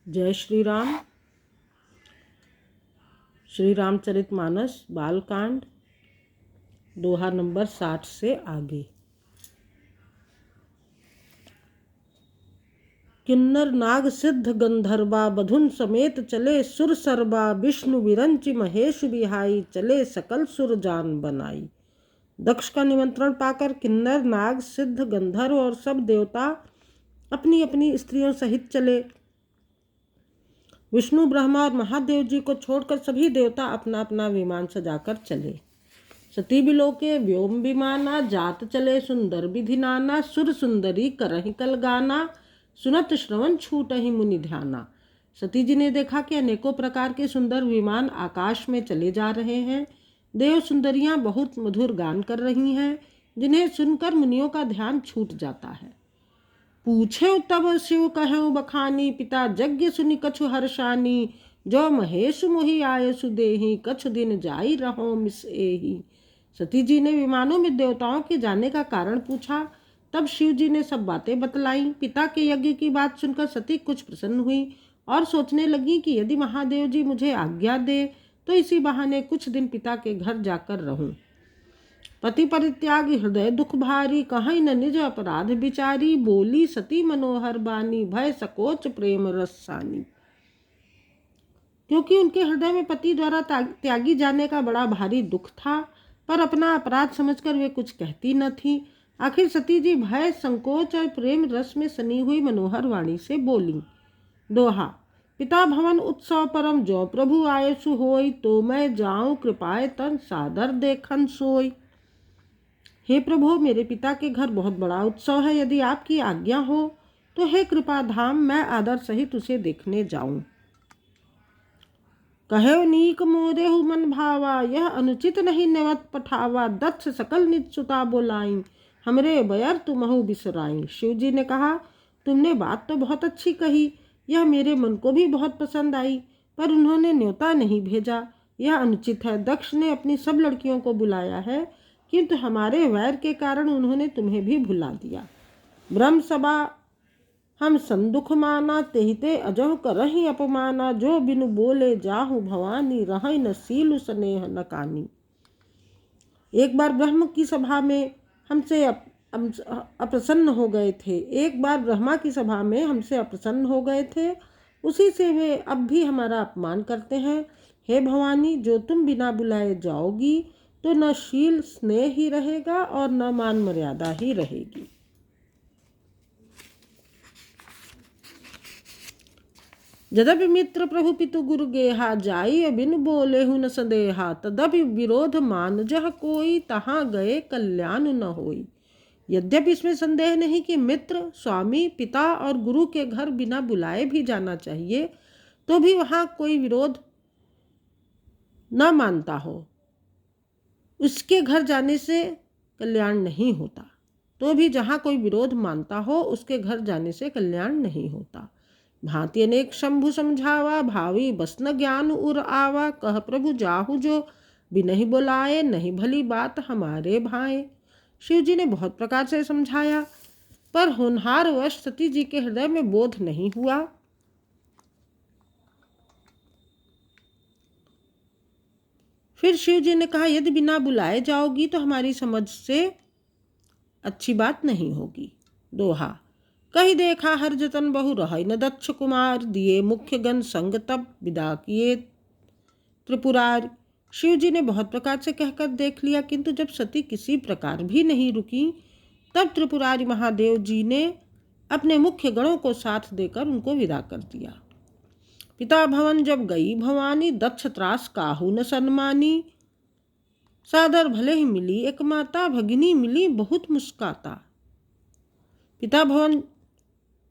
जय श्री राम। श्री रामचरितमानस बालकांड दोहा नंबर 60 से आगे। किन्नर नाग सिद्ध गंधर्वा बधुन समेत चले सुर सरबा विष्णु विरंचि महेश बिहाई चले सकल सुर जान बनाई। दक्ष का निमंत्रण पाकर किन्नर नाग सिद्ध गंधर्व और सब देवता अपनी अपनी स्त्रियों सहित चले। विष्णु ब्रह्मा और महादेव जी को छोड़कर सभी देवता अपना अपना विमान सजाकर चले। सती बिलोके व्योम विमाना जात चले सुंदर विधि नाना सुर सुंदरी करहि कल गाना सुनत श्रवण छूट ही मुनि ध्याना। सती जी ने देखा कि अनेकों प्रकार के सुंदर विमान आकाश में चले जा रहे हैं। देव सुंदरियां बहुत मधुर गान कर रही हैं, जिन्हें सुनकर मुनियों का ध्यान छूट जाता है। पूछे तब शिव कहु बखानी पिता यज्ञ सुनि कछु हर्षानी जो महेश मोहि आय सुदेही कछु दिन जाई रहो मिस एही। सती जी ने विमानों में देवताओं के जाने का कारण पूछा। तब शिव जी ने सब बातें बतलाई। पिता के यज्ञ की बात सुनकर सती कुछ प्रसन्न हुई और सोचने लगी कि यदि महादेव जी मुझे आज्ञा दे तो इसी बहाने कुछ दिन पिता के घर जाकर रहूं। पति परित्याग हृदय दुख भारी कहीं न निज अपराध बिचारी बोली सती मनोहर बानी भय सकोच प्रेम रसानी। क्योंकि उनके हृदय में पति द्वारा त्यागी जाने का बड़ा भारी दुख था, पर अपना अपराध समझकर वे कुछ कहती न थी। आखिर सती जी भय संकोच और प्रेम रस में सनी हुई मनोहर वाणी से बोली। दोहा। पिता भवन उत्सव परम जो प्रभु आये सु होई तो मैं जाऊं कृपाए तन सादर देखन सोई। हे प्रभु, मेरे पिता के घर बहुत बड़ा उत्सव है, यदि आपकी आज्ञा हो तो हे कृपा धाम मैं आदर सहित उसे देखने जाऊं। कहे नीक मोरेहु मन भावा यह अनुचित नहीं नेवत पठावा दक्ष सकल निज सुता बोलाई हमरे बयर तुमहु बिसराई। शिव जी ने कहा, तुमने बात तो बहुत अच्छी कही, यह मेरे मन को भी बहुत पसंद आई, पर उन्होंने न्योता नहीं भेजा, यह अनुचित है। दक्ष ने अपनी सब लड़कियों को बुलाया है, किंतु हमारे वैर के कारण उन्होंने तुम्हें भी भुला दिया। ब्रह्म सभा हम संदुख माना तेहिते अजह करहि अपमाना जो बिनु बोले जाहु भवानी रहै न सीलु स्नेह न कानी। एक बार ब्रह्म की सभा में हमसे अप्रसन्न हो गए थे। उसी से वे अब भी हमारा अपमान करते हैं। हे भवानी, जो तुम बिना बुलाए जाओगी तो न शील स्नेह ही रहेगा और न मान मर्यादा ही रहेगी। यद्यपि मित्र प्रभु पितु गुरु गेहा जाई बिन बोले हूँ न संदेहा तदपि विरोध मान जह कोई तहाँ गए कल्याण न होई। यद्यपि इसमें संदेह नहीं कि मित्र, स्वामी, पिता और गुरु के घर बिना बुलाए भी जाना चाहिए, तो भी वहाँ कोई विरोध न मानता हो उसके घर जाने से कल्याण नहीं होता। तो भी जहाँ कोई विरोध मानता हो उसके घर जाने से कल्याण नहीं होता। भांति अनेक शंभु समझावा भावी बस न ज्ञान उर आवा कह प्रभु जाहु जो बिनहि बुलाए नहीं भली बात हमारे भाए। शिव जी ने बहुत प्रकार से समझाया, पर होनहार वश सती जी के हृदय में बोध नहीं हुआ। फिर शिव जी ने कहा, यदि बिना बुलाए जाओगी तो हमारी समझ से अच्छी बात नहीं होगी। दोहा। कही देखा हर जतन बहु रहै न दक्ष कुमार दिए मुख्य गण संग तब विदा किए त्रिपुरार। शिव जी ने बहुत प्रकार से कहकर देख लिया, किंतु जब सती किसी प्रकार भी नहीं रुकी तब त्रिपुरारी महादेव जी ने अपने मुख्य गणों को साथ देकर उनको विदा कर दिया। पिता भवन जब गई भवानी दक्ष त्रास काहू न सन्मानी सादर भले ही मिली एक माता भगिनी मिली बहुत मुस्काता।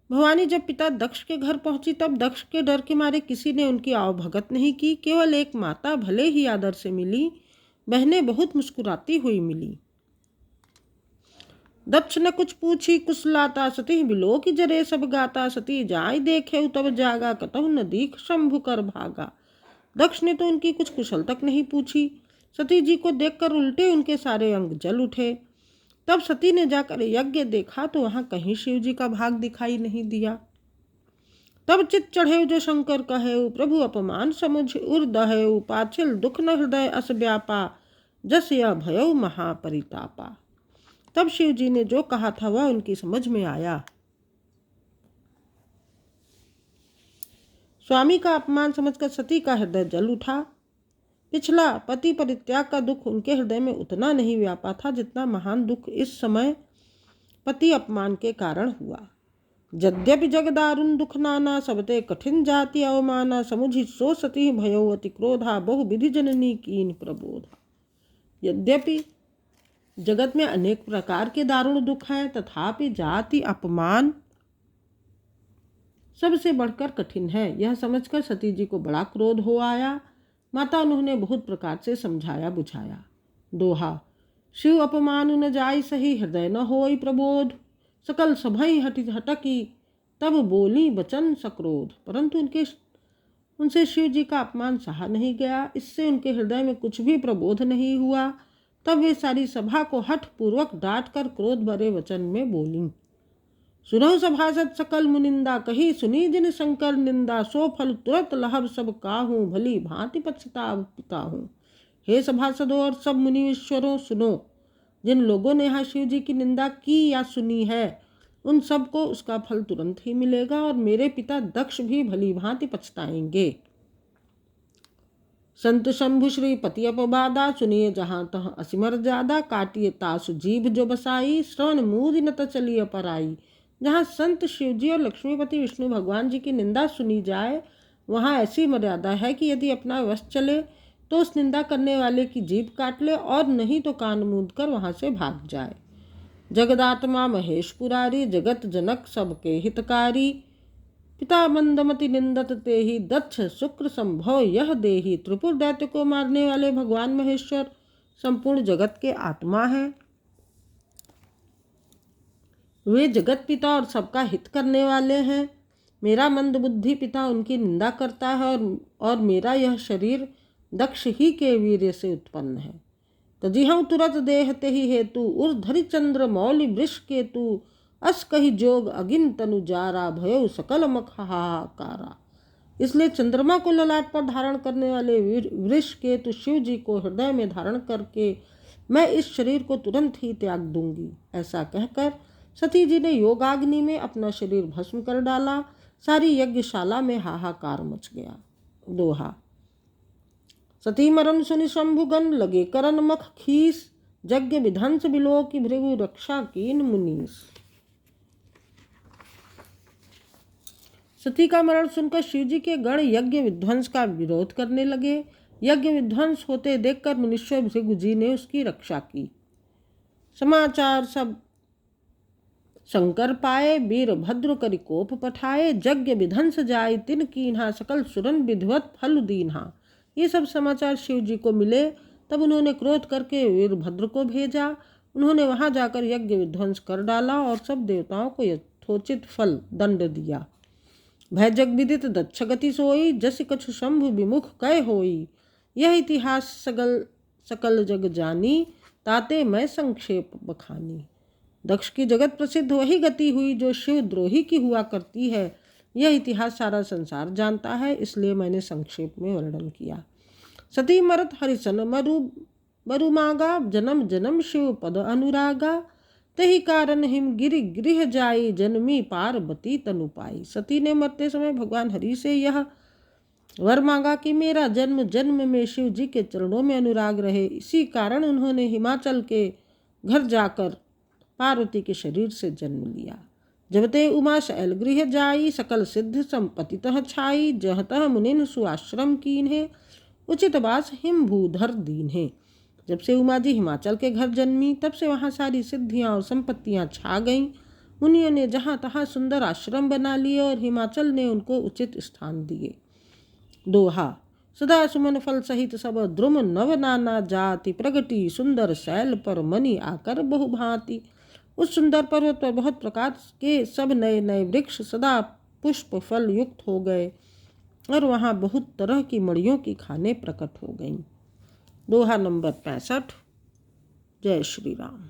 भवानी जब पिता दक्ष के घर पहुंची तब दक्ष के डर के मारे किसी ने उनकी आवभगत नहीं की। केवल एक माता भले ही आदर से मिली, बहनें बहुत मुस्कुराती हुई मिली। दक्ष ने कुछ पूछी कुशलाता सती बिलो की जरे सब गाता सती जाय देखे तब जागा कतहु न दीख शंभु कर भागा। दक्ष ने तो उनकी कुछ कुशल तक नहीं पूछी। सती जी को देखकर उल्टे उनके सारे अंग जल उठे। तब सती ने जाकर यज्ञ देखा तो वहां कहीं शिव जी का भाग दिखाई नहीं दिया। तब चित चढ़े जो शंकर कहे, प्रभु अपमान समुझ उर दहे, पाछिल दुख न हृदय अस व्यापा, जस यह भयउ महापरितापा। तब शिव जी ने जो कहा था वह उनकी समझ में आया। स्वामी का अपमान समझकर सती का हृदय जल उठा। पिछला पति परित्याग का दुख उनके हृदय में उतना नहीं व्यापा था जितना महान दुख इस समय पति अपमान के कारण हुआ। यद्यपि जग दारुण दुख नाना, सबते कठिन जाति अवमाना, समुझि सो सती भयो अति क्रोधा, बहु विधि जननी कीन प्रबोधा। यद्यपि जगत में अनेक प्रकार के दारुण दुख हैं, तथापि जाति अपमान सबसे बढ़कर कठिन है। यह समझकर सती जी को बड़ा क्रोध हो आया। माता उन्होंने बहुत प्रकार से समझाया बुझाया। दोहा। शिव अपमान न जाय सही, हृदय न होई प्रबोध, सकल सभई हटकी, तब बोली वचन सक्रोध। परंतु उनसे शिव जी का अपमान सहा नहीं गया। इससे उनके हृदय में कुछ भी प्रबोध नहीं हुआ। तब वे सारी सभा को हठ पूर्वक डांट कर क्रोध भरे वचन में बोली। सुनहु सभासद सकल मुनिंदा, कही सुनी जिन शंकर निंदा, सो फल तुरंत लहब सब काहूँ, भली भांति पछताव पिताहूँ। हे सभासदों और सब मुनीश्वरों, सुनो, जिन लोगों ने यहाँ शिव जी की निंदा की या सुनी है, उन सबको उसका फल तुरंत ही मिलेगा और मेरे पिता दक्ष भी भली भांति पछताएंगे। संत शंभु श्री पति अपबादा, सुनिए जहाँ तह असिमर ज्यादा, काटिए तासु जीभ जो बसाई, श्रवण मूदि न चलिए पराई। जहाँ संत शिव जी और लक्ष्मीपति विष्णु भगवान जी की निंदा सुनी जाए, वहाँ ऐसी मर्यादा है कि यदि अपना वश चले तो उस निंदा करने वाले की जीभ काट ले, और नहीं तो कान मूंद कर वहाँ से भाग जाए। जगदात्मा महेश पुरारी, जगत जनक सबके हितकारी, पिता मंदमति निंदत तेहि, दक्ष शुक्र संभव यह देही। त्रिपुर दैत्य को मारने वाले भगवान महेश्वर संपूर्ण जगत के आत्मा हैं। वे जगत पिता और सबका हित करने वाले हैं। मेरा मंद बुद्धि पिता उनकी निंदा करता है, और मेरा यह शरीर दक्ष ही के वीर्य से उत्पन्न है। तजिहं तुरत देहते ही हेतु, उर्धरि चंद्र मौलि वृष केतु, अस कही जोग अगिन तनु जारा, भयो सकल मख हाहाकारा। इसलिए चंद्रमा को ललाट पर धारण करने वाले वृष केतु शिव जी को हृदय में धारण करके मैं इस शरीर को तुरंत ही त्याग दूंगी। ऐसा कहकर सती जी ने योगाग्नि में अपना शरीर भस्म कर डाला। सारी यज्ञशाला में हाहाकार मच गया। दोहा। सती मरण सुनि शंभुगन, लगे करन मख खीस, यज्ञ विध्वंस बिलो की भृगु रक्षा कीन मुनीस। सती का मरण सुनकर शिव जी के गण यज्ञ विध्वंस का विरोध करने लगे। यज्ञ विध्वंस होते देखकर मुनीश्वर भृगु जी ने उसकी रक्षा की। समाचार सब शंकर पाए, वीरभद्र करि कोप पठाए, यज्ञ विध्वंस जाय तिन कीन्हा, सकल सुरन विधिवत फल दीन्हा। ये सब समाचार शिव जी को मिले। तब उन्होंने क्रोध करके वीरभद्र को भेजा। उन्होंने वहां जाकर यज्ञ विध्वंस कर डाला और सब देवताओं को यथोचित फल दंड दिया। भय जग विदित दक्ष गति सोई, जस कछु शंभु विमुख कय होई। यह इतिहास सकल जग जानी, ताते मैं संक्षेप बखानी। दक्ष की जगत प्रसिद्ध वही गति हुई जो शिव द्रोही की हुआ करती है। यह इतिहास सारा संसार जानता है, इसलिए मैंने संक्षेप में वर्णन किया। सती मरत हरिसन मरु मागा, जन्म जन्म शिव पद अनुरागा, तही कारण हिम गिरि गृह जाई, जन्मी पार्वती तनु पाई। सती ने मरते समय भगवान हरि से यह वर मांगा कि मेरा जन्म जन्म में शिव जी के चरणों में अनुराग रहे। इसी कारण उन्होंने हिमाचल के घर जाकर पार्वती के शरीर से जन्म लिया। जब ते उमा शैल गृह जाई, सकल सिद्ध संपत्ति तह छाई, जह तह मुनिन सुआश्रम कीन्हे, उचित वास हिम भूधर दीन्हे। जब से उमा जी हिमाचल के घर जन्मी, तब से वहाँ सारी सिद्धियाँ और संपत्तियाँ छा गईं। मुनियों ने जहाँ तहाँ सुंदर आश्रम बना लिए और हिमाचल ने उनको उचित स्थान दिए। दोहा। सदा सुमन फल सहित सब द्रुम नव नाना जाति, प्रगति सुंदर शैल पर मनि आकर बहु भांति। उस सुंदर पर्वत पर बहुत प्रकार के सब नए नए वृक्ष सदा पुष्प फल युक्त हो गए, और वहाँ बहुत तरह की मणियों की खानें प्रकट हो गईं। दोहा नंबर 65। जय श्री राम।